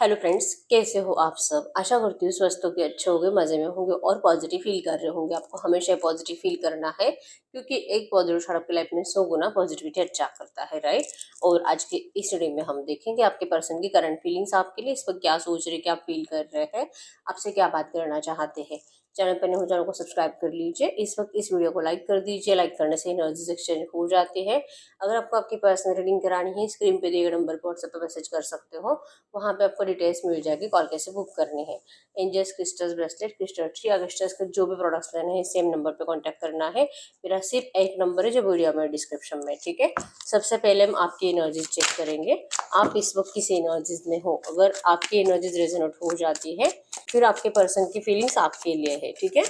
Hello friends, कैसे हो आप सब। आशा करती हूँ स्वस्थ होगे, अच्छे होंगे, मज़े में होंगे और पॉजिटिव फील कर रहे होंगे। आपको हमेशा पॉजिटिव फील करना है क्योंकि एक पॉजिटिव थॉट आपकी लाइफ में 100 गुना पॉजिटिविटी अच्छा करता है, राइट। और आज के इस वीडियो में हम देखेंगे आपके पर्सन की करंट फीलिंग्स आपके लिए, इस वक्त क्या सोच रहे, क्या फील कर रहे हैं, आपसे क्या बात करना चाहते हैं। चैनल पर नहीं हो, चैनल को सब्सक्राइब कर लीजिए। इस वक्त इस वीडियो को लाइक कर दीजिए। लाइक करने से एनर्जीज एक्सचेंज हो जाते हैं। अगर आपको आपकी पर्सनल रीडिंग करानी है, स्क्रीन पे दिए गए नंबर पर व्हाट्सएप पर मैसेज कर सकते हो। वहाँ पे आपको डिटेल्स मिल जाएगी, कॉल कैसे बुक करनी है। Angels crystals bracelet, crystal tree, Augustus के जो भी प्रोडक्ट्स लेने हैं सेम नंबर पे कांटेक्ट करना है। मेरा सिर्फ एक नंबर है जो वीडियो में डिस्क्रिप्शन में, ठीक है। सबसे पहले हम आपकी एनर्जीज चेक करेंगे। आप इस वक्त किस एनर्जीज में हो। अगर आपकी एनर्जीज रेजोनेट हो जाती है फिर आपके पर्सन की फीलिंग्स आपके लिए है, ठीक है।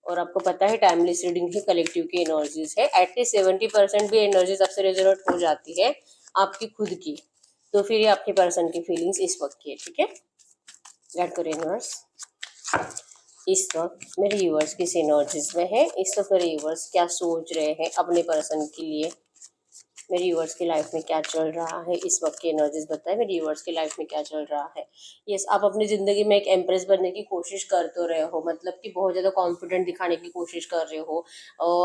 और आपको पता है टाइमलेस रीडिंग ही कलेक्टिव की एनर्जीज है। एटलीस्ट 70% भी एनर्जीज आपसे रेजोनेट हो जाती है आपकी खुद की, तो फिर ये आपके पर्सन की फीलिंग्स इस वक्त की है, ठीक है। गाइड करो यूनिवर्स, इस वक्त मेरे व्यूअर्स किस एनर्जीज में है। इस वक्त मेरे व्यूअर्स क्या सोच रहे हैं अपने पर्सन के लिए। मेरी व्यूअर्स की लाइफ में क्या चल रहा है इस वक्त की एनर्जीज बताए। मेरी व्यूअर्स की लाइफ में क्या चल रहा है। यस, आप अपनी ज़िंदगी में एक एम्प्रेस बनने की कोशिश कर तो रहे हो, मतलब कि बहुत ज़्यादा कॉन्फिडेंट दिखाने की कोशिश कर रहे हो।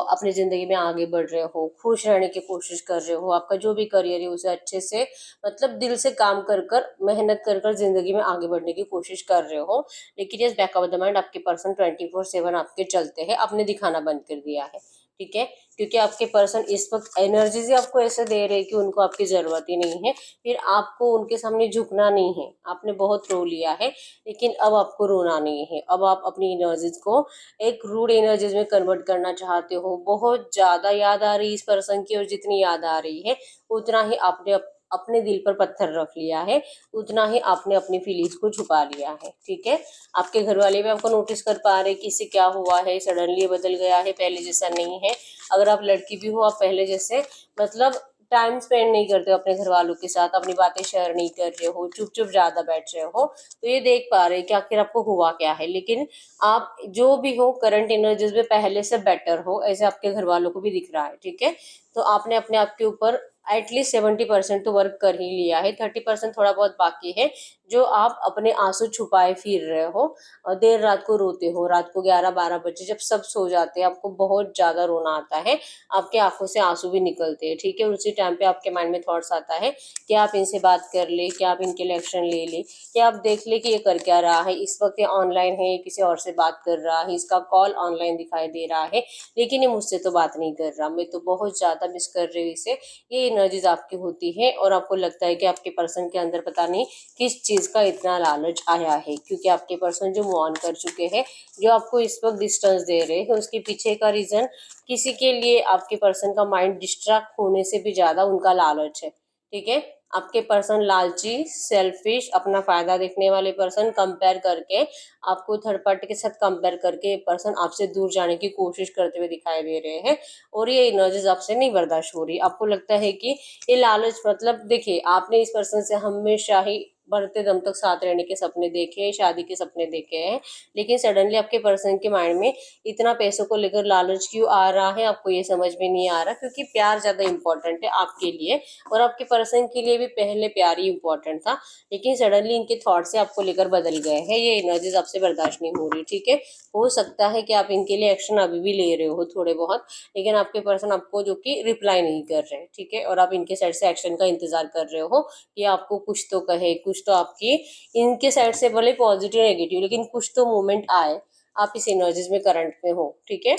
अपनी ज़िंदगी में आगे बढ़ रहे हो, खुश रहने की कोशिश कर रहे हो। आपका जो भी करियर है उसे अच्छे से, मतलब दिल से काम कर कर, मेहनत कर कर ज़िंदगी में आगे बढ़ने की कोशिश कर रहे हो। लेकिन yes, back of the mind आपके पर्सन 24/7 आपके चलते हैं, आपने दिखाना बंद कर दिया है, ठीक है। क्योंकि आपके पर्सन इस वक्त एनर्जीज ही आपको ऐसे दे रहे हैं कि उनको आपकी ज़रूरत ही नहीं है। फिर आपको उनके सामने झुकना नहीं है। आपने बहुत रो लिया है लेकिन अब आपको रोना नहीं है। अब आप अपनी एनर्जीज को एक रूड एनर्जीज में कन्वर्ट करना चाहते हो। बहुत ज़्यादा याद आ रही है इस पर्सन की, और जितनी याद आ रही है उतना ही आपने अपने दिल पर पत्थर रख लिया है, उतना ही आपने अपनी फीलिंग्स को छुपा लिया है, ठीक है। आपके घर वाले भी आपको नोटिस कर पा रहे कि इससे क्या हुआ है, सडनली बदल गया है, पहले जैसा नहीं है। अगर आप लड़की भी हो, आप पहले जैसे मतलब टाइम स्पेंड नहीं करते हो अपने घर वालों के साथ, अपनी बातें शेयर नहीं कर रहे हो, चुप चुप ज्यादा बैठ रहे हो। तो ये देख पा रहे हैं कि आखिर आपको हुआ क्या है। लेकिन आप जो भी हो करंट एनर्जीज में पहले से बेटर हो, ऐसे आपके घर वालों को भी दिख रहा है, ठीक है। तो आपने अपने आप के ऊपर एटलीस्ट 70% तो वर्क कर ही लिया है, 30% थोड़ा बहुत बाकी है जो आप अपने आंसू छुपाए फिर रहे हो। और देर रात को रोते हो, रात को 11-12 बजे जब सब सो जाते हैं आपको बहुत ज्यादा रोना आता है, आपके आंखों से आंसू भी निकलते हैं, ठीक है। उसी टाइम पे आपके माइंड में थॉट्स आता है कि आप इनसे बात कर ले, क्या आप इनके लिए एक्शन ले ले, क्या आप देख ले कि ये कर क्या रहा है। इस वक्त ये ऑनलाइन है, किसी और से बात कर रहा है, इसका कॉल ऑनलाइन दिखाई दे रहा है लेकिन ये मुझसे तो बात नहीं कर रहा, मैं तो बहुत ज्यादा मिस कर रही हूँ इसे। ये एनर्जीज आपकी होती है और आपको लगता है कि आपके पर्सन के अंदर पता नहीं किस चीज का इतना लालच आया है, क्योंकि आपके पर्सन जो मूव ऑन कर चुके हैं, जो आपको इस वक्त डिस्टेंस दे रहे हैं, उसके पीछे का रीजन किसी के लिए आपके पर्सन का माइंड डिस्ट्रैक्ट होने से भी ज्यादा उनका लालच है, ठीक है। आपके पर्सन लालची, सेल्फिश, अपना फायदा देखने वाले पर्सन, कंपेयर करके आपको थर्ड पार्टी के साथ कंपेयर करके पर्सन आपसे दूर जाने की कोशिश करते हुए दिखाई दे रहे हैं। और ये एनर्जीज आपसे नहीं बर्दाश्त हो रही। आपको लगता है कि ये लालच, मतलब देखिए आपने इस पर्सन से हमेशा ही बढ़ते दम तक साथ रहने के सपने देखे, शादी के सपने देखे हैं, लेकिन सडनली आपके पर्सन के माइंड में इतना पैसों को लेकर लालच क्यों आ रहा है आपको ये समझ में नहीं आ रहा। क्योंकि प्यार ज्यादा इंपॉर्टेंट है आपके लिए, और आपके पर्सन के लिए भी पहले प्यार ही इंपॉर्टेंट था, लेकिन सडनली इनके थॉट से आपको लेकर बदल गए हैं। ये एनर्जीज आपसे बर्दाश्त नहीं हो रही, ठीक है। हो सकता है कि आप इनके लिए एक्शन अभी भी ले रहे हो थोड़े बहुत, लेकिन आपके पर्सन आपको जो कि रिप्लाई नहीं कर रहे हैं, ठीक है। और आप इनके साइड से एक्शन का इंतजार कर रहे हो कि आपको कुछ तो कहे, कुछ तो आपकी इनके साइड से भले पॉजिटिव नेगेटिव लेकिन कुछ तो मूवमेंट आए। आप इस एनर्जीज में करंट में हो, ठीक है।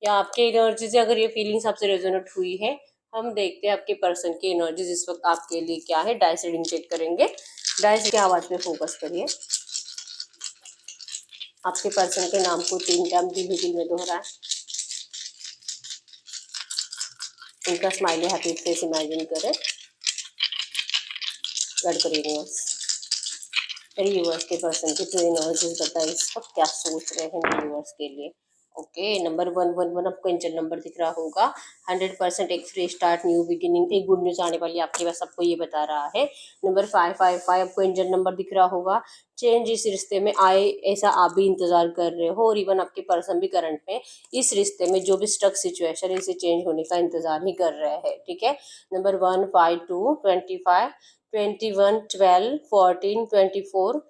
या आपके एनर्जी से अगर ये फीलिंग्स आपसे रेजोनेट हुई है, हम देखते हैं आपके पर्सन की एनर्जीज इस वक्त आपके लिए क्या है। डाइस रीडिंग चेक करेंगे। डाइस की आवाज पे फोकस करिए। आपके पर्सन के नाम को 3 टाइम दिल में दोहराएं। उनका स्माइली हैप्पी फेस इमेजिन करें। गड करिए यूनिवर्स, मेरे यूनिवर्स के पर्सन की जो एनर्जीज बताए इस वक्त क्या सोच रहे हैं मेरे यूनिवर्स के लिए। ओके, नंबर 111 आपको एंजल नंबर दिख रहा होगा। 100% एक फ्रेश स्टार्ट, न्यू बिगिनिंग, एक गुड न्यूज आने वाली आपके पास, आपको ये बता रहा है। नंबर 555 आपको एंजल नंबर दिख रहा होगा। चेंज इस रिश्ते में आए ऐसा आप भी इंतजार कर रहे हो, और इवन आपके पर्सन भी करंट में इस रिश्ते में जो भी स्टक सिचुएशन इसे चेंज होने का इंतजार ही कर रहे हैं, ठीक है। नंबर 152 25 21, 12, 14, 24,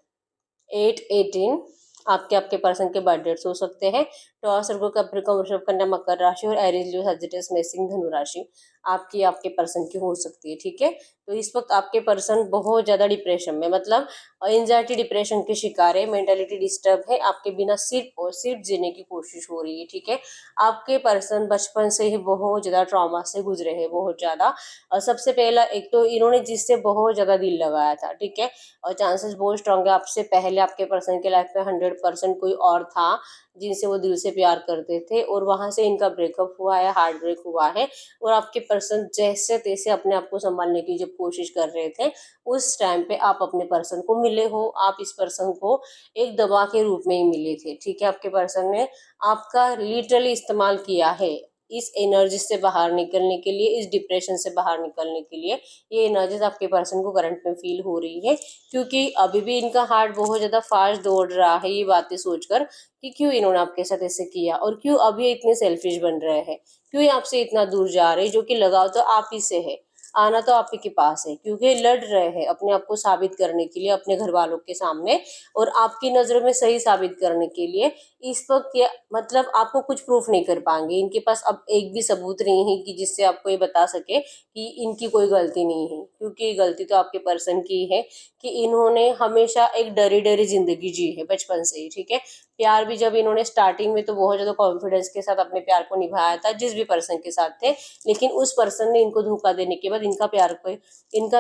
8, 18 आपके आपके पर्सन के बर्थ डेट्स हो सकते हैं। टॉस, वर्गो, कैप्रिकॉर्न, वृषभ, कन्या, मकर राशि और एरीज, लियो, सजिटेरियस, मेष, धनु राशि आपकी आपके पर्सन की हो सकती है। ठीक है, तो इस वक्त आपके पर्सन बहुत ज्यादा डिप्रेशन में, मतलब एंजाइटी डिप्रेशन के शिकार है, मेंटालिटी डिस्टर्ब है, आपके बिना सिर्फ और सिर्फ जीने की कोशिश हो रही है। ठीक है, आपके पर्सन बचपन से ही बहुत ज्यादा ट्रॉमा से गुजरे हैं, बहुत ज्यादा। और सबसे पहला एक तो इन्होंने जिससे बहुत ज्यादा दिल लगाया था, ठीक है, और चांसेस बहुत स्ट्रांग है आपसे पहले आपके पर्सन के लाइफ में 100% कोई और था जिनसे वो दिल से प्यार करते थे, और वहां से इनका ब्रेकअप हुआ है, हार्ट ब्रेक हुआ है। और आपके पर्सन जैसे तैसे अपने आप को संभालने की जब कोशिश कर रहे थे, उस टाइम पे आप अपने पर्सन को मिले हो। आप इस पर्सन को एक दवा के रूप में ही मिले थे। ठीक है, आपके पर्सन ने आपका लिटरली इस्तेमाल किया है इस एनर्जी से बाहर निकलने के लिए, इस डिप्रेशन से बाहर निकलने के लिए। ये एनर्जीज आपके पर्सन को करंट में फील हो रही है, क्योंकि अभी भी इनका हार्ट बहुत ज्यादा फास्ट दौड़ रहा है, ये बातें सोचकर कि क्यों इन्होंने आपके साथ ऐसे किया, और क्यों अभी इतने सेल्फिश बन रहे हैं, क्यों ये आपसे इतना दूर जा रहे हैं, जो कि लगाव तो आप ही से है, आना तो आप ही के पास है, क्योंकि लड़ रहे हैं अपने आप को साबित करने के लिए अपने घर वालों के सामने, और आपकी नजरों में सही साबित करने के लिए। इस वक्त ये मतलब आपको कुछ प्रूफ नहीं कर पाएंगे, इनके पास अब एक भी सबूत नहीं है कि जिससे आपको ये बता सके कि इनकी कोई गलती नहीं है, क्योंकि गलती तो आपके पर्सन की है कि इन्होंने हमेशा एक डरी डरी जिंदगी जी है बचपन से ही। ठीक है, प्यार भी जब इन्होंने स्टार्टिंग में तो बहुत ज्यादा कॉन्फिडेंस के साथ अपने प्यार को निभाया था जिस भी पर्सन के साथ थे, लेकिन उस पर्सन ने इनको धोखा देने के बाद इनका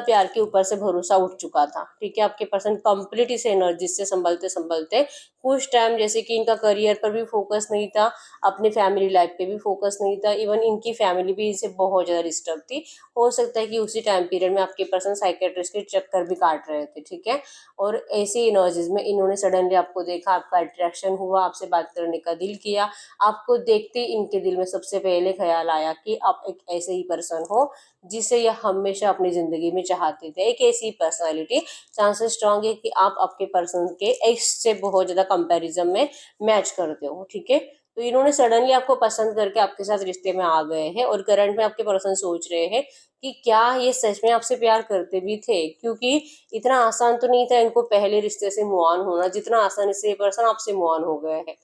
प्यार के ऊपर से भरोसा उठ चुका था। ठीक है, आपके पर्सन कंप्लीट इस एनर्जी से संभलते संभलते कुछ टाइम, जैसे कि इनका करियर पर भी फोकस नहीं था, अपनी फैमिली लाइफ पे भी फोकस नहीं था, इवन इनकी फैमिली भी इनसे बहुत ज्यादा डिस्टर्ब थी। हो सकता है कि उसी टाइम पीरियड में आपके पर्सन साइकेट्रिस्ट के चक्कर भी काट रहे थे। ठीक है, और ऐसी एनर्जीज में इन्होंने सडनली आपको देखा, आपका अट्रैक्शन हुआ, आपसे बात करने का दिल किया। आपको देखते ही इनके दिल में सबसे पहले ख्याल आया कि आप एक ऐसे ही पर्सन हो जिसे यह हमेशा अपनी जिंदगी में चाहते थे, एक ऐसी पर्सनालिटी। चांसेस स्ट्रांग है कि आप आपके पर्सन के एक्स से बहुत ज्यादा कंपैरिजन में मैच करते हो। ठीक है, तो इन्होंने सडनली आपको पसंद करके आपके साथ रिश्ते में आ गए हैं, और करंट में आपके पर्सन सोच रहे हैं कि क्या ये सच में आपसे प्यार करते भी थे, क्योंकि इतना आसान तो नहीं था इनको पहले रिश्ते से मूव ऑन होना, जितना आसानी से ये पर्सन आपसे मूव ऑन हो गए हैं।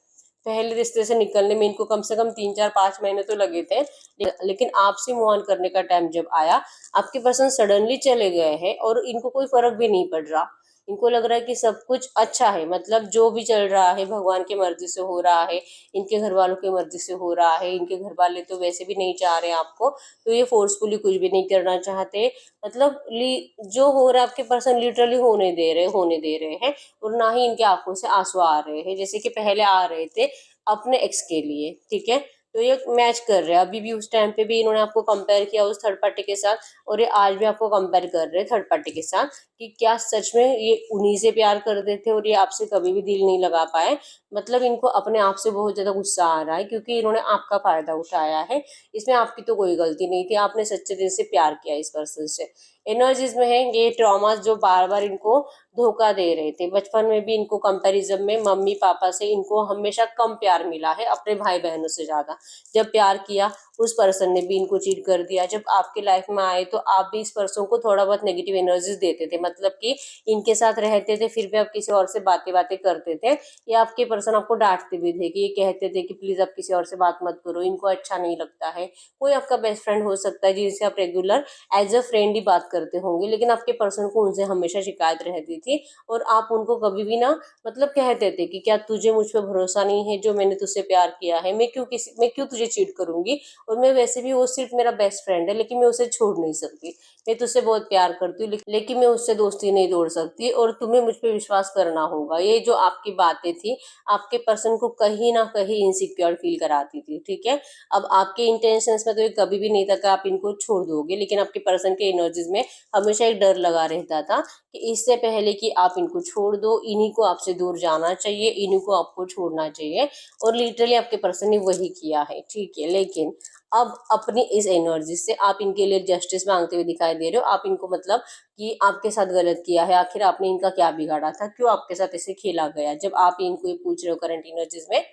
पहले रिश्ते से निकलने में इनको कम से कम 3, 4, 5 महीने तो लगे थे, लेकिन आपसे मूव ऑन करने का टाइम जब आया, आपके पर्सन सडनली चले गए हैं और इनको कोई फर्क भी नहीं पड़ रहा। इनको लग रहा है कि सब कुछ अच्छा है, मतलब जो भी चल रहा है भगवान की मर्जी से हो रहा है, इनके घर वालों की मर्जी से हो रहा है। इनके घर वाले तो वैसे भी नहीं चाह रहे आपको, तो ये फोर्सफुली कुछ भी नहीं करना चाहते। मतलब जो हो रहा है आपके पर्सन लिटरली होने दे रहे हैं, और ना ही इनके आंखों से आंसू आ रहे हैं जैसे कि पहले आ रहे थे अपने एक्स के लिए। ठीक है, तो ये मैच कर रहे हैं, अभी भी उस टाइम पे भी इन्होंने आपको कंपेयर किया उस थर्ड पार्टी के साथ, और ये आज भी आपको कंपेयर कर रहे हैं थर्ड पार्टी के साथ कि क्या सच में ये उन्हीं से प्यार करते थे और ये आपसे कभी भी दिल नहीं लगा पाए। मतलब इनको अपने आप से बहुत ज्यादा गुस्सा आ रहा है, क्योंकि इन्होंने आपका फायदा उठाया है। इसमें आपकी तो कोई गलती नहीं थी, आपने सच्चे दिल से प्यार किया इस पर्सन से। एनर्जीज में है ये ट्रॉमास जो बार बार इनको धोखा दे रहे थे। बचपन में भी इनको कंपैरिजन में मम्मी पापा से इनको हमेशा कम प्यार मिला है, अपने भाई बहनों से ज्यादा। जब प्यार किया उस पर्सन ने भी इनको चीट कर दिया। जब आपके लाइफ में आए तो आप भी इस पर्सन को थोड़ा बहुत नेगेटिव एनर्जीज देते थे, मतलब कि इनके साथ रहते थे फिर भी आप किसी और से बातें बातें करते थे, या आपके पर्सन आपको डांटते भी थे कि ये कहते थे कि प्लीज आप किसी और से बात मत करो, इनको अच्छा नहीं लगता है। कोई आपका बेस्ट फ्रेंड हो सकता है जिनसे आप रेगुलर एज अ फ्रेंड ही बात करते होंगे, लेकिन आपके पर्सन को उनसे हमेशा शिकायत रहती थी, और आप उनको कभी भी ना मतलब कहते थे कि क्या तुझे मुझ पर भरोसा नहीं है, जो मैंने तुझसे प्यार किया है, मैं क्यों तुझे चीट करूंगी, और मैं वैसे भी वो सिर्फ मेरा बेस्ट फ्रेंड है, लेकिन मैं उसे छोड़ नहीं सकती। मैं तुझसे बहुत प्यार करती हूँ, लेकिन मैं उससे दोस्ती नहीं तोड़ सकती, और तुम्हें मुझ पर विश्वास करना होगा। ये जो आपकी बातें थी आपके पर्सन को कहीं ना कहीं इनसिक्योर फील कराती थी। ठीक है, अब आपके इंटेंशंस में तो ये कभी भी नहीं था कि आप इनको छोड़ दोगे, लेकिन आपके पर्सन के एनर्जीज में हमेशा एक डर लगा रहता था कि इससे पहले कि आप इनको छोड़ दो, इन्हीं को आपसे दूर जाना चाहिए, इन्हीं को आपको छोड़ना चाहिए, और लिटरली आपके पर्सन ने वही किया है। ठीक है, लेकिन अब अपनी इस एनर्जी से आप इनके लिए जस्टिस मांगते हुए दिखाई दे रहे हो। आप इनको मतलब कि आपके साथ गलत किया है, आखिर आपने इनका क्या बिगाड़ा था, क्यों आपके साथ ऐसे खेला गया, जब आप इनको ये पूछ रहे हो करंट एनर्जीज में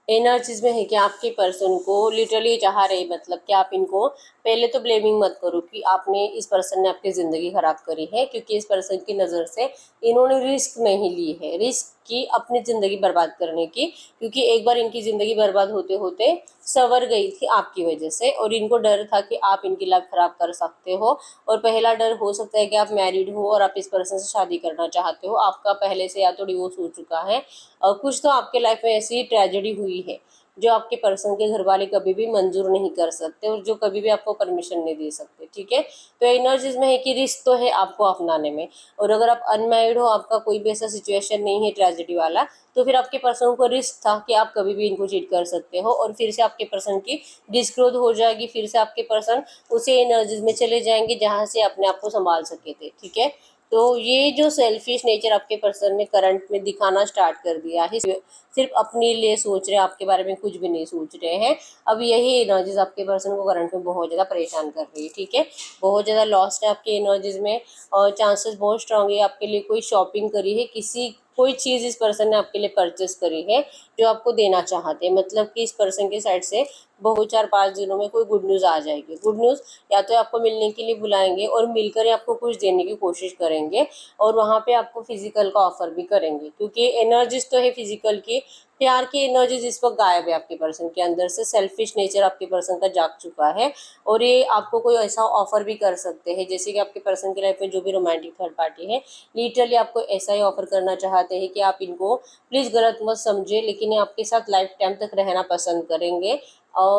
एनर्जीज में है कि आपके पर्सन को लिटरली चाह रहे, मतलब कि आप इनको पहले तो ब्लेमिंग मत करो कि आपने, इस पर्सन ने आपकी ज़िंदगी ख़राब करी है, क्योंकि इस पर्सन की नज़र से इन्होंने रिस्क नहीं ली है, रिस्क की अपनी ज़िंदगी बर्बाद करने की, क्योंकि एक बार इनकी ज़िंदगी बर्बाद होते होते संवर गई थी आपकी वजह से, और इनको डर था कि आप इनकी लाइफ ख़राब कर सकते हो। और पहला डर हो सकता है कि आप मैरिड हो और आप इस पर्सन से शादी करना चाहते हो, आपका पहले से या तो डिवोर्स हो चुका है, और कुछ तो आपके लाइफ में ऐसी ट्रेजेडी हुई है जो आपके पर्सन के घर वाले कभी भी मंजूर नहीं कर सकते और जो कभी भी आपको परमिशन नहीं दे सकते, ठीक है। तो एनर्जीज में है कि रिस्क तो है आपको अपनाने में, और अगर आप अनमैरिड हो, आपका कोई भी ऐसा सिचुएशन नहीं है ट्रेजेडी वाला, तो फिर आपके पर्सन को रिस्क था कि आप कभी भी इनको चीट कर सकते हो और फिर से आपके पर्सन की डिस्ग्रोथ हो जाएगी, फिर से आपके पर्सन उसी एनर्जीज में चले जाएंगे जहाँ से अपने आप को संभाल सके थे, ठीक है। तो ये जो सेल्फिश नेचर आपके पर्सन ने करंट में दिखाना स्टार्ट कर दिया है, सिर्फ अपने लिए सोच रहे हैं, आपके बारे में कुछ भी नहीं सोच रहे हैं। अब यही एनर्जीज आपके पर्सन को करंट में बहुत ज़्यादा परेशान कर रही है, ठीक है। बहुत ज़्यादा लॉस्ट है आपकी एनर्जीज में, और चांसेस बहुत स्ट्रांग है आपके लिए कोई शॉपिंग करी है, किसी कोई चीज़ इस पर्सन ने आपके लिए परचेस करी है जो आपको देना चाहते हैं, मतलब कि इस पर्सन की साइड से बहुत 4-5 दिनों में कोई गुड न्यूज़ आ जाएगी। गुड न्यूज़ या तो आपको मिलने के लिए बुलाएंगे और मिलकर ही आपको कुछ देने की कोशिश करेंगे, और वहाँ पे आपको फिजिकल का ऑफर भी करेंगे, क्योंकि एनर्जीज तो है फिजिकल की। प्यार की एनर्जीज इस वक्त गायब है आपके पर्सन के अंदर से, सेल्फिश नेचर आपके पर्सन का जाग चुका है, और ये आपको कोई ऐसा ऑफर भी कर सकते हैं, जैसे कि आपके पर्सन की लाइफ में जो भी रोमांटिक थर्ड पार्टी है, लिटरली आपको ऐसा ही ऑफर करना चाहते हैं कि आप इनको प्लीज़ गलत मत समझे, लेकिन ये आपके साथ लाइफ टाइम तक रहना पसंद करेंगे।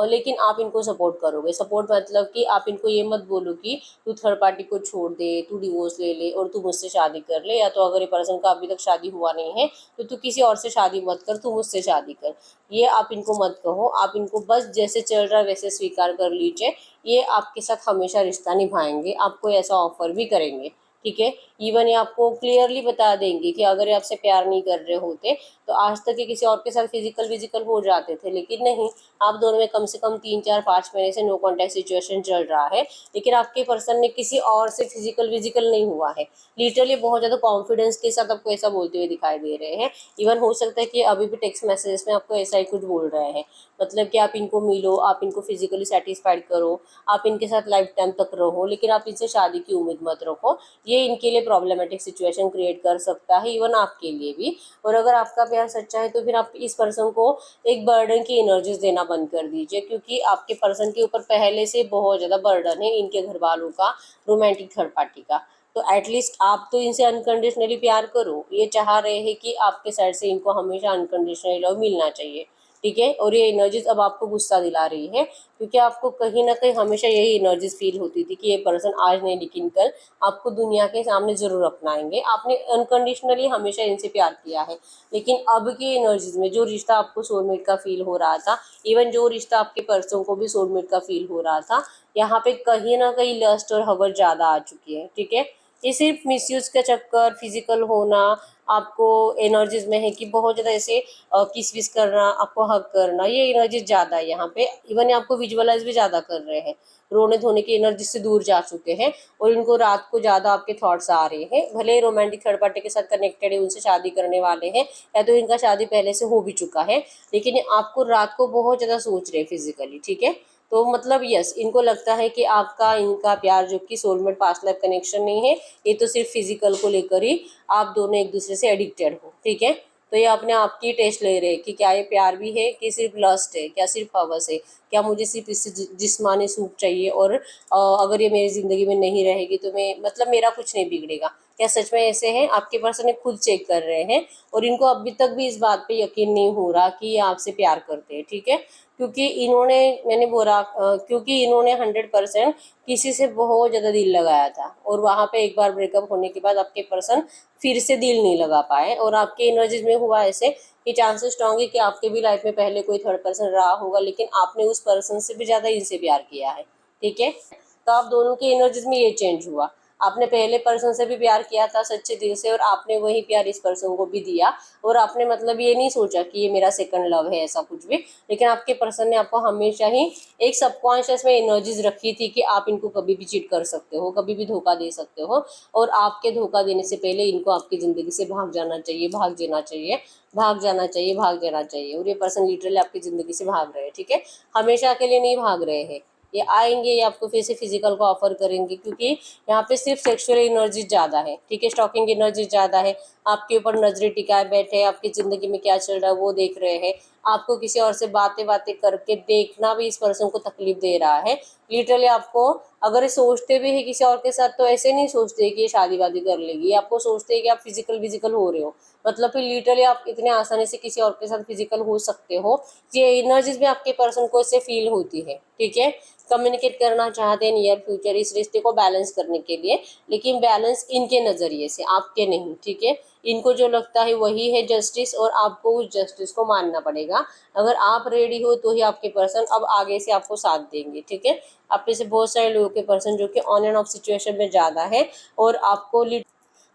लेकिन आप इनको सपोर्ट करोगे, सपोर्ट मतलब कि आप इनको ये मत बोलो कि तू थर्ड पार्टी को छोड़ दे, तू डिवोर्स ले ले और तू मुझसे शादी कर ले, या तो अगर ये पर्सन का अभी तक शादी हुआ नहीं है तो तू किसी और से शादी मत कर, तू मुझसे शादी कर। ये आप इनको मत कहो, आप इनको बस जैसे चल रहा है वैसे स्वीकार कर लीजिए। ये आपके साथ हमेशा रिश्ता निभाएंगे, आपको ऐसा ऑफर भी करेंगे, ठीक है। इवन ये आपको क्लियरली बता देंगे कि अगर ये आपसे प्यार नहीं कर रहे होते तो आज तक ये किसी और के साथ फिजिकल विजिकल हो जाते थे, लेकिन नहीं, आप दोनों में कम से कम 3-4-5 महीने से नो कॉन्टैक्ट सिचुएशन चल रहा है, लेकिन आपके पर्सन ने किसी और से फिजिकल विजिकल नहीं हुआ है। लिटरली बहुत ज़्यादा कॉन्फिडेंस के साथ आपको ऐसा बोलते हुए दिखाई दे रहे हैं। इवन हो सकता है कि अभी भी टेक्स्ट मैसेजेस में आपको ऐसा ही कुछ बोल रहे हैं, मतलब कि आप इनको मिलो, आप इनको फिजिकली सेटिस्फाइड करो, आप इनके साथ लाइफ टाइम तक रहो, लेकिन आप इनसे शादी की उम्मीद मत रखो। ये इनके लिए प्रॉब्लमेटिक सिचुएशन क्रिएट कर सकता है, इवन आपके लिए भी। और अगर आपका प्यार सच्चा है तो फिर आप इस पर्सन को एक बर्डन की एनर्जीज देना बंद कर दीजिए, क्योंकि आपके पर्सन के ऊपर पहले से बहुत ज़्यादा बर्डन है इनके घर वालों का, रोमांटिक थर्ड पार्टी का। तो एटलीस्ट आप तो इनसे अनकंडीशनली प्यार करो, ये चाह रहे हैं कि आपके साइड से इनको हमेशा अनकंडीशनली लव मिलना चाहिए, ठीक है। और ये एनर्जीज अब आपको गुस्सा दिला रही है, क्योंकि आपको कहीं ना कहीं हमेशा यही एनर्जीज फील होती थी कि ये पर्सन आज नहीं लेकिन कल आपको दुनिया के सामने ज़रूर अपनाएंगे। आपने अनकंडीशनली हमेशा इनसे प्यार किया है, लेकिन अब की एनर्जीज में जो रिश्ता आपको सोलमेट का फील हो रहा था, इवन जो रिश्ता आपके पर्सन को भी सोलमेट का फील हो रहा था, यहाँ पे कहीं ना कहीं लस्ट और हवस ज़्यादा आ चुकी है, ठीक है। ये सिर्फ मिसयूज का चक्कर, फिजिकल होना, आपको एनर्जीज में है कि बहुत ज़्यादा ऐसे किस विस करना, आपको हक करना, ये एनर्जी ज़्यादा है यहाँ पे। इवन आपको विजुअलाइज भी ज़्यादा कर रहे हैं, रोने धोने की एनर्जी से दूर जा चुके हैं, और इनको रात को ज़्यादा आपके थॉट्स आ रहे हैं। भले ही रोमांटिक थर्ड पार्टी के साथ कनेक्टेड है, उनसे शादी करने वाले हैं, या तो इनका शादी पहले से हो भी चुका है, लेकिन ये आपको रात को बहुत ज़्यादा सोच रहे हैं फिजिकली, ठीक है। तो मतलब यस, इनको लगता है कि आपका इनका प्यार जो कि सोलमेट पास्ट लाइफ कनेक्शन नहीं है, ये तो सिर्फ फिजिकल को लेकर ही आप दोनों एक दूसरे से एडिक्टेड हो, ठीक है। तो ये अपने आप की टेस्ट ले रहे हैं कि क्या ये प्यार भी है कि सिर्फ लस्ट है, क्या सिर्फ हवस है, क्या मुझे सिर्फ इससे जिस्मानी सुख चाहिए, और अगर ये मेरी ज़िंदगी में नहीं रहेगी तो मैं, मतलब मेरा कुछ नहीं बिगड़ेगा। क्या सच में ऐसे हैं? आपके पर्सन खुद चेक कर रहे हैं, और इनको अभी तक भी इस बात पे यकीन नहीं हो रहा कि ये आपसे प्यार करते हैं, ठीक है। क्योंकि इन्होंने, मैंने बोला क्योंकि इन्होंने 100% किसी से बहुत ज़्यादा दिल लगाया था, और वहाँ पे एक बार ब्रेकअप होने के बाद आपके पर्सन फिर से दिल नहीं लगा पाए, और आपके एनर्जीज में हुआ ऐसे कि चांसेस स्ट्रॉन्ग है कि आपके भी लाइफ में पहले कोई थर्ड पर्सन रहा होगा, लेकिन आपने उस पर्सन से भी ज़्यादा इनसे प्यार किया है, ठीक है। तो आप दोनों की एनर्जीज में ये चेंज हुआ। आपने पहले पर्सन से भी प्यार किया था सच्चे दिल से, और आपने वही प्यार इस पर्सन को भी दिया, और आपने मतलब ये नहीं सोचा कि ये मेरा सेकंड लव है ऐसा कुछ भी। लेकिन आपके पर्सन ने आपको हमेशा ही एक सबकॉन्शियस में एनर्जीज रखी थी कि आप इनको कभी भी चीट कर सकते हो, कभी भी धोखा दे सकते हो, और आपके धोखा देने से पहले इनको आपकी ज़िंदगी से भाग जाना चाहिए, भाग जाना चाहिए, भाग जाना चाहिए, भाग जाना चाहिए। और ये पर्सन लिटरली आपकी ज़िंदगी से भाग रहे हैं, ठीक है। हमेशा के लिए नहीं भाग रहे हैं, ये आएंगे, ये आपको फिर से फिजिकल को ऑफर करेंगे, क्योंकि यहाँ पे सिर्फ सेक्सुअल एनर्जी ज़्यादा है, ठीक है, स्टॉकिंग एनर्जी ज़्यादा है। आपके ऊपर नजरें टिकाए बैठे, आपकी ज़िंदगी में क्या चल रहा है वो देख रहे हैं। आपको किसी और से बातें बातें करके देखना भी इस पर्सन को तकलीफ दे रहा है। लिटरली आपको, अगर ये सोचते भी है किसी और के साथ, तो ऐसे नहीं सोचते कि ये शादी वादी कर लेगी, आपको सोचते हैं कि आप फिजिकल विजिकल हो रहे हो, मतलब फिर लिटरली आप इतने आसानी से किसी और के साथ फिजिकल हो सकते हो। ये एनर्जीज भी आपके पर्सन को इससे फील होती है, ठीक है। कम्युनिकेट करना चाहते हैं नियर फ्यूचर इस रिश्ते को बैलेंस करने के लिए, लेकिन बैलेंस इनके नज़रिए से, आपके नहीं, ठीक है। इनको जो लगता है वही है जस्टिस, और आपको उस जस्टिस को मानना पड़ेगा। अगर आप रेडी हो तो ही आपके पर्सन अब आगे से आपको साथ देंगे, ठीक है। आप में से बहुत सारे लोगों के पर्सन जो कि ऑन एंड ऑफ सिचुएशन में ज़्यादा है, और आपको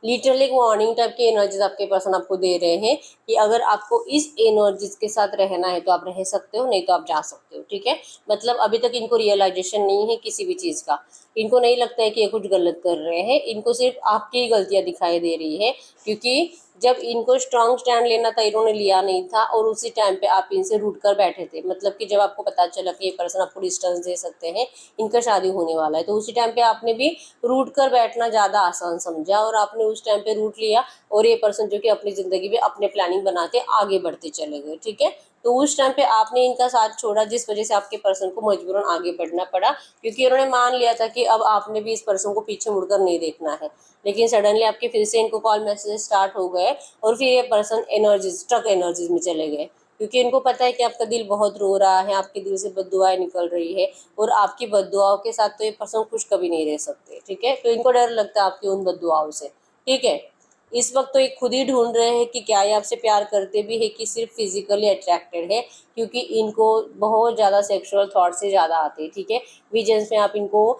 लिटरली एक वार्निंग टाइप की एनर्जीज आपके पर्सन आपको दे रहे हैं कि अगर आपको इस एनर्जीज के साथ रहना है तो आप रह सकते हो, नहीं तो आप जा सकते हो, ठीक है। मतलब अभी तक इनको रियलाइजेशन नहीं है किसी भी चीज़ का, इनको नहीं लगता है कि ये कुछ गलत कर रहे हैं, इनको सिर्फ आपकी ही गलतियां दिखाई दे रही है। क्योंकि जब इनको स्ट्रांग स्टैंड लेना था इन्होंने लिया नहीं था, और उसी टाइम पे आप इनसे रूठ कर बैठे थे। मतलब कि जब आपको पता चला कि ये पर्सन आपको डिस्टेंस दे सकते हैं, इनका शादी होने वाला है, तो उसी टाइम पे आपने भी रूठ कर बैठना ज़्यादा आसान समझा, और आपने उस टाइम पे रूट लिया, और ये पर्सन जो कि अपनी ज़िंदगी में अपने प्लानिंग बनाते आगे बढ़ते चले गए, ठीक है। तो उस टाइम पे आपने इनका साथ छोड़ा, जिस वजह से आपके पर्सन को मजबूरन आगे बढ़ना पड़ा, क्योंकि उन्होंने मान लिया था कि अब आपने भी इस पर्सन को पीछे मुड़कर नहीं देखना है। लेकिन सडनली आपके फिर से इनको कॉल मैसेज स्टार्ट हो गए, और फिर ये पर्सन एनर्जीज, स्ट्रक एनर्जीज में चले गए, क्योंकि इनको पता है कि आपका दिल बहुत रो रहा है, आपके दिल से बद्दुआएं निकल रही है, और आपकी बद्दुआओं के साथ तो ये पर्सन खुश कभी नहीं रह सकते, ठीक है। तो इनको डर लगता है आपकी उन बद्दुआओं से, ठीक है। इस वक्त तो ये खुद ही ढूंढ रहे हैं कि क्या ये आपसे प्यार करते भी है कि सिर्फ फिजिकली अट्रैक्टेड है, क्योंकि इनको बहुत ज़्यादा सेक्सुअल थॉट से ज़्यादा आते हैं, ठीक है। विजन्स में आप इनको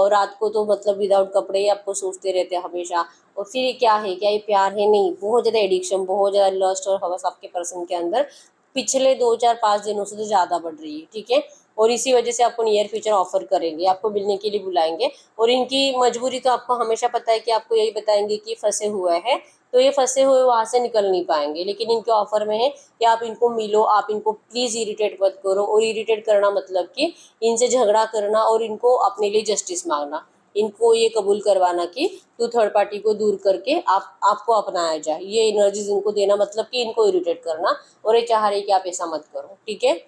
रात को तो मतलब विदाउट कपड़े ही आपको सोचते रहते हैं हमेशा। और फिर ये क्या है, क्या ये प्यार है? नहीं, बहुत ज़्यादा एडिक्शन, बहुत ज़्यादा लस्ट और हवस आपके पर्सन के अंदर पिछले 2 4 5 दिनों से तो ज़्यादा बढ़ रही है, ठीक है। और इसी वजह से आपको नियर फ्यूचर ऑफर करेंगे, आपको मिलने के लिए बुलाएंगे, और इनकी मजबूरी तो आपको हमेशा पता है कि आपको यही बताएंगे कि फंसे हुए हैं, तो ये फंसे हुए वहाँ से निकल नहीं पाएंगे। लेकिन इनके ऑफर में है कि आप इनको मिलो, आप इनको प्लीज़ इरिटेट मत करो, और इरिटेट करना मतलब कि इनसे झगड़ा करना और इनको अपने लिए जस्टिस मांगना, इनको ये कबूल करवाना कि टू थर्ड पार्टी को दूर करके आपको अपनाया जाए। ये एनर्जीज इनको देना मतलब कि इनको इरिटेट करना, और ये चाह रही कि आप ऐसा मत करो, ठीक है।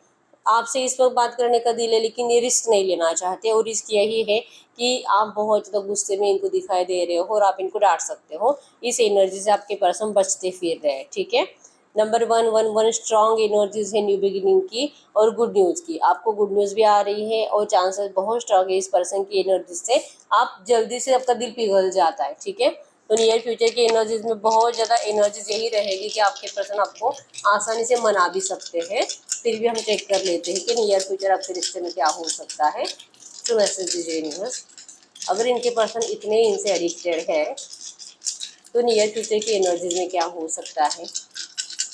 आपसे इस वक्त बात करने का दिल है, लेकिन ये रिस्क नहीं लेना चाहते, और रिस्क यही है कि आप बहुत ज़्यादा गुस्से में इनको दिखाई दे रहे हो, और आप इनको डांट सकते हो। इस एनर्जी से आपके पर्सन बचते फिर रहे हैं, ठीक है। नंबर 1 स्ट्रॉन्ग एनर्जीज है न्यू बिगिनिंग की और गुड न्यूज़ की। आपको गुड न्यूज़ भी आ रही है, और चांसेस बहुत स्ट्रॉन्ग है इस पर्सन की एनर्जी से आप जल्दी से, आपका दिल पिघल जाता है, ठीक है। तो नियर फ्यूचर की एनर्जीज में बहुत ज़्यादा एनर्जीज यही रहेगी कि आपके पर्सन आपको आसानी से मना भी सकते हैं। फिर भी हम चेक कर लेते हैं कि नियर फ्यूचर आपके रिश्ते में क्या हो सकता है। तो मैसेज दीजिए यूनिवर्स, अगर इनके पर्सन इतने इनसे एडिक्टेड है तो नियर फ्यूचर की एनर्जीज में क्या हो सकता है,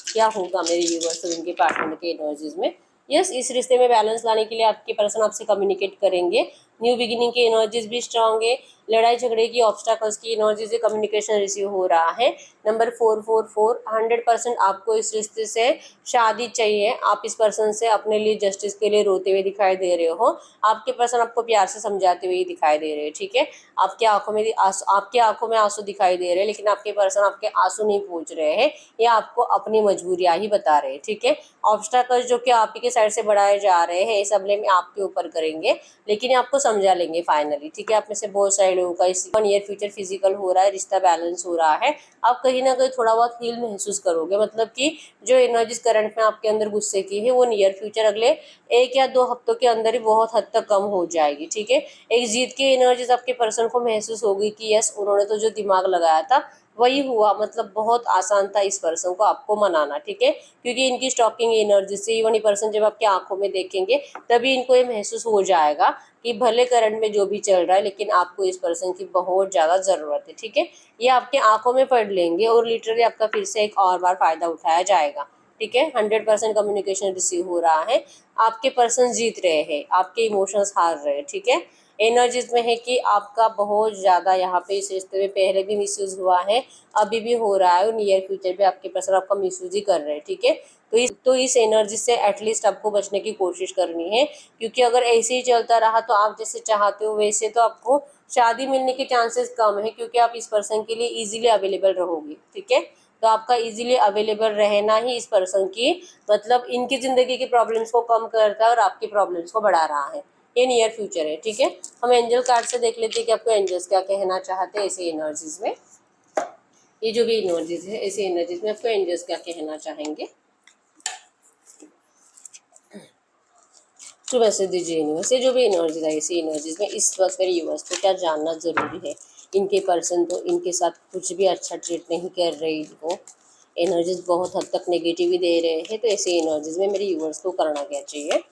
क्या होगा मेरे व्यूवर्स और इनके पार्टनर के एनर्जीज में। यस, इस रिश्ते में बैलेंस लाने के लिए आपके पर्सन आपसे कम्युनिकेट करेंगे। न्यू बिगिनिंग की एनर्जीज भी स्ट्रांग है, लड़ाई झगड़े की, ऑब्स्टैकल्स की एनर्जी से कम्युनिकेशन रिसीव हो रहा है। नंबर 444 100% आपको इस रिश्ते से शादी चाहिए। आप इस पर्सन से अपने लिए जस्टिस के लिए रोते हुए दिखाई दे रहे हो, आपके पर्सन आपको प्यार से समझाते हुए दिखाई दे रहे हैं, ठीक है। आपकी आंखों में आंसू दिखाई दे रहे हैं, लेकिन आपके पर्सन आपके आंसू नहीं पूछ रहे हैं, ये आपको अपनी मजबूरियां ही बता रहे हैं, ठीक है। ऑब्स्टैकल्स जो कि आप ही के साइड से बढ़ाए जा रहे हैं, इस हमले में आपके ऊपर करेंगे, लेकिन आपको समझा लेंगे फाइनली, ठीक है। आप में से बहुत सारे लोगों का इस नियर फ्यूचर फिजिकल हो रहा है, रिश्ता बैलेंस हो रहा है। आप कहीं ना कहीं थोड़ा बहुत हील महसूस करोगे, मतलब कि जो एनर्जीज करंट में आपके अंदर गुस्से की है वो नियर फ्यूचर अगले 1 या 2 हफ्तों के अंदर ही बहुत हद तक कम हो जाएगी, ठीक है। एक जीत की एनर्जीज आपके पर्सन को महसूस होगी कि यस, उन्होंने तो जो दिमाग लगाया था वही हुआ, मतलब बहुत आसान था इस पर्सन को आपको मनाना, ठीक है, क्योंकि इनकी स्टॉकिंग एनर्जी से इवन ये पर्सन जब आपकी आंखों में देखेंगे तभी इनको ये महसूस हो जाएगा कि भले करंट में जो भी चल रहा है लेकिन आपको इस पर्सन की बहुत ज़्यादा ज़रूरत है, ठीक है। ये आपके आंखों में पढ़ लेंगे और लिटरली आपका फिर से एक और बार फ़ायदा उठाया जाएगा, ठीक है। 100% कम्युनिकेशन रिसीव हो रहा है, आपके पर्सन जीत रहे हैं, आपके इमोशंस हार रहे हैं, ठीक है। एनर्जीज में है कि आपका बहुत ज़्यादा यहाँ पे इस रिश्ते में पहले भी मिसयूज़ हुआ है, अभी भी हो रहा है और नियर फ्यूचर भी आपके पर्सन आपका मिसयूज़ ही कर रहे हैं, ठीक है। तो इस एनर्जी से एटलीस्ट आपको बचने की कोशिश करनी है, क्योंकि अगर ऐसे ही चलता रहा तो आप जैसे चाहते हो वैसे तो आपको शादी मिलने के चांसेस कम है, क्योंकि आप इस पर्सन के लिए इजीली अवेलेबल रहोगे, ठीक है। तो आपका इजीली अवेलेबल रहना ही इस पर्सन की मतलब इनकी ज़िंदगी की प्रॉब्लम्स को कम करता है और आपकी प्रॉब्लम्स को बढ़ा रहा है। ये नियर फ्यूचर है, ठीक है। हम एंजल कार्ड से देख लेते हैं कि आपको एंजल्स क्या कहना चाहते हैं ऐसी एनर्जीज में। ये जो भी एनर्जीज है ऐसी एनर्जीज में आपको एंजल्स क्या कहना चाहेंगे, तो वैसे दीजिए यूनिवर्स। ये जो भी एनर्जीज है ऐसी एनर्जीज में इस वक्त मेरे यूनिवर्स को क्या जानना जरूरी है। इनके पर्सन तो इनके साथ कुछ भी अच्छा ट्रीट नहीं कर रहे, इनको एनर्जीज बहुत हद तक नेगेटिव ही दे रहे हैं, तो ऐसी एनर्जीज में मेरे यूनिवर्स को करना क्या चाहिए,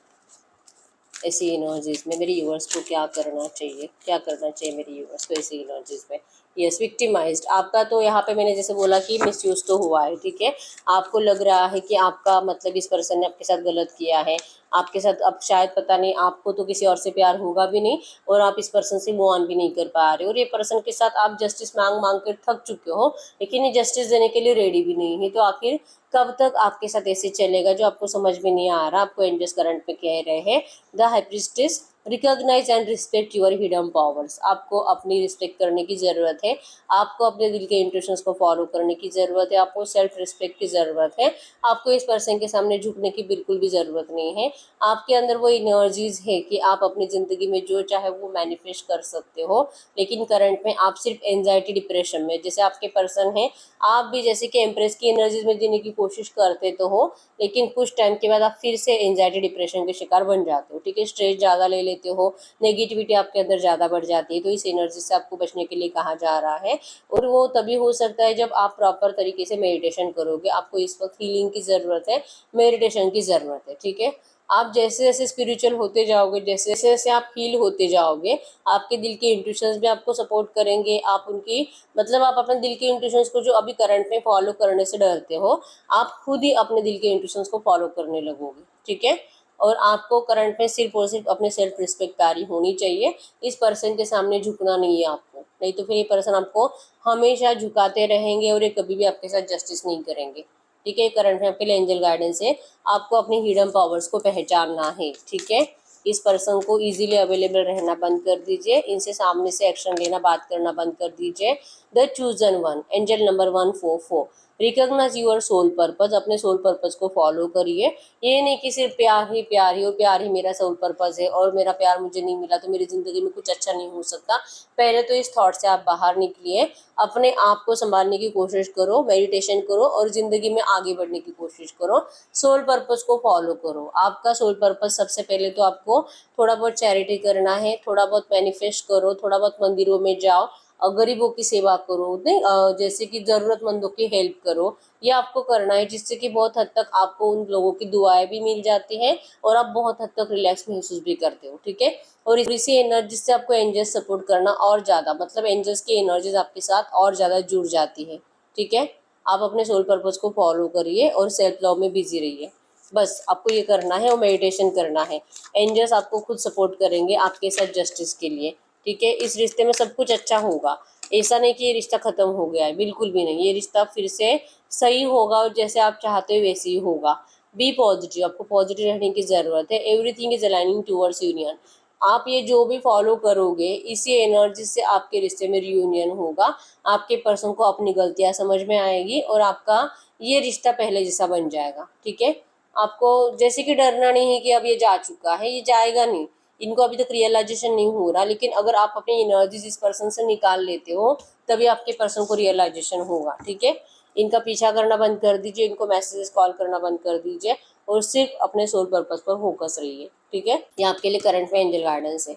ऐसी एनर्जीज में मेरे यूवर्स को क्या करना चाहिए, क्या करना चाहिए मेरे यूवर्स को ऐसी एनर्जीज में। यस, विक्टिमाइज्ड आपका तो यहाँ पे मैंने जैसे बोला कि मिसयूज तो हुआ है, ठीक है। आपको लग रहा है कि आपका मतलब इस पर्सन ने आपके साथ गलत किया है, आपके साथ अब शायद पता नहीं आपको तो किसी और से प्यार होगा भी नहीं और आप इस पर्सन से मूव ऑन भी नहीं कर पा रहे हो, और ये पर्सन के साथ आप जस्टिस मांग मांग कर थक चुके हो लेकिन ये जस्टिस देने के लिए रेडी भी नहीं है। तो आखिर कब तक आपके साथ ऐसे चलेगा जो आपको समझ में नहीं आ रहा। आपको एंजल्स करंट में कह रहे हैं the high priestess recognise and respect your hidden powers. आपको अपनी रिस्पेक्ट करने की ज़रूरत है, आपको अपने दिल के इंट्यूशंस को फॉलो करने की ज़रूरत है, आपको सेल्फ रिस्पेक्ट की ज़रूरत है। आपको इस पर्सन के सामने झुकने की बिल्कुल भी ज़रूरत नहीं है। आपके अंदर वो एनर्जीज है कि आप अपनी ज़िंदगी में जो चाहे वो मैनिफेस्ट कर सकते हो, लेकिन करंट में आप सिर्फ एंजाइटी डिप्रेशन में, जैसे आपके पर्सन है आप भी जैसे कि एम्प्रेस की एनर्जीज में जीने की कोशिश करते तो हो लेकिन कुछ टाइम के बाद आप फिर से एंजाइटी डिप्रेशन के शिकार बन जाते हो, ठीक है। स्ट्रेस ज़्यादा ले लेते हो, नेगेटिविटी आपके अंदर ज़्यादा बढ़ जाती है, तो इस एनर्जी से आपको बचने के लिए कहा जा रहा है। और वो तभी हो सकता है जब आप प्रॉपर तरीके से मेडिटेशन करोगे। आपको इस वक्त हीलिंग की ज़रूरत है, मेडिटेशन की ज़रूरत है, ठीक है। आप जैसे जैसे स्पिरिचुअल होते जाओगे, जैसे जैसे आप हील होते जाओगे, आपके दिल के इंट्यूशंस भी आपको सपोर्ट करेंगे। आप उनकी मतलब आप अपने दिल के इंट्यूशंस को जो अभी करंट में फॉलो करने से डरते हो, आप खुद ही अपने दिल के इंट्यूशंस को फॉलो करने लगोगे, ठीक है। और आपको करंट में सिर्फ और सिर्फ अपने सेल्फ रिस्पेक्ट प्यारी होनी चाहिए। इस पर्सन के सामने झुकना नहीं है आपको, नहीं तो फिर ये पर्सन आपको हमेशा झुकाते रहेंगे और ये कभी भी आपके साथ जस्टिस नहीं करेंगे, ठीक है। करंट में आपके लिए एंजल गाइडेंस है, आपको अपनी हिडन पावर्स को पहचानना है, ठीक है। इस पर्सन को इजीली अवेलेबल रहना बंद कर दीजिए, इनसे सामने से एक्शन लेना, बात करना बंद कर दीजिए। The chosen one, angel number 144, recognise your soul purpose. अपने सोल पर्पज को फॉलो करिए। ये नहीं कि सिर्फ प्यार ही और प्यार ही मेरा सोल पर्पज है और मेरा प्यार मुझे नहीं मिला तो मेरी ज़िंदगी में कुछ अच्छा नहीं हो सकता। पहले तो इस थॉट से आप बाहर निकलिए, अपने आप को संभालने की कोशिश करो, मेडिटेशन करो और ज़िंदगी में आगे बढ़ने की कोशिश करो। सोल पर्पस को फॉलो करो। आपका सोल पर्पस सबसे पहले तो आपको थोड़ा बहुत चैरिटी करना है, थोड़ा बहुत मैनिफेस्ट करो, थोड़ा बहुत मंदिरों में जाओ और गरीबों की सेवा करो, नहीं जैसे कि ज़रूरतमंदों की हेल्प करो। ये आपको करना है, जिससे कि बहुत हद तक आपको उन लोगों की दुआएं भी मिल जाती हैं और आप बहुत हद तक रिलैक्स महसूस भी करते हो, ठीक है। और इसी एनर्जी से आपको एंजल्स सपोर्ट करना और ज़्यादा, मतलब एंजल्स की एनर्जीज आपके साथ और ज़्यादा जुड़ जाती है, ठीक है। आप अपने सोल पर्पस को फॉलो करिए और सेल्फ लव में बिजी रहिए। बस आपको ये करना है और मेडिटेशन करना है। एंजल्स आपको खुद सपोर्ट करेंगे आपके साथ जस्टिस के लिए, ठीक है। इस रिश्ते में सब कुछ अच्छा होगा, ऐसा नहीं कि ये रिश्ता ख़त्म हो गया है, बिल्कुल भी नहीं। ये रिश्ता फिर से सही होगा और जैसे आप चाहते हो वैसे ही होगा। बी पॉजिटिव, आपको पॉजिटिव रहने की ज़रूरत है। Everything is aligning towards union. आप ये जो भी फॉलो करोगे इसी एनर्जी से आपके रिश्ते में रियूनियन होगा। आपके पर्सन को अपनी गलतियाँ समझ में आएगी और आपका ये रिश्ता पहले जैसा बन जाएगा, ठीक है। आपको जैसे कि डरना नहीं है कि अब ये जा चुका है, ये जाएगा नहीं। इनको अभी तक रियलाइजेशन नहीं हो रहा, लेकिन अगर आप अपनी एनर्जीज इस पर्सन से निकाल लेते हो तभी आपके पर्सन को रियलाइजेशन होगा, ठीक है। इनका पीछा करना बंद कर दीजिए, इनको मैसेजेस कॉल करना बंद कर दीजिए और सिर्फ अपने सोल पर्पस पर फोकस रहिए, ठीक है। ये आपके लिए करंट में एंजल गाइडेंस है।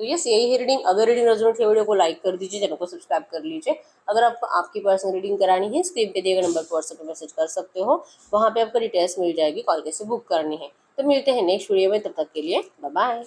तो यस, यही है रीडिंग। अगर रीडिंग रेजोनेट है, वीडियो को लाइक कर दीजिए, चैनल को सब्सक्राइब कर लीजिए। अगर आपको आपकी पर्सनल रीडिंग करानी है, स्क्रीन पे दिए गए नंबर पर व्हाट्सएप पे मैसेज कर सकते हो, वहाँ पे आपको डिटेल्स मिल जाएगी, कॉल कैसे बुक करनी है। तो मिलते हैं नेक्स्ट वीडियो में, तब तक के लिए बाय बाय।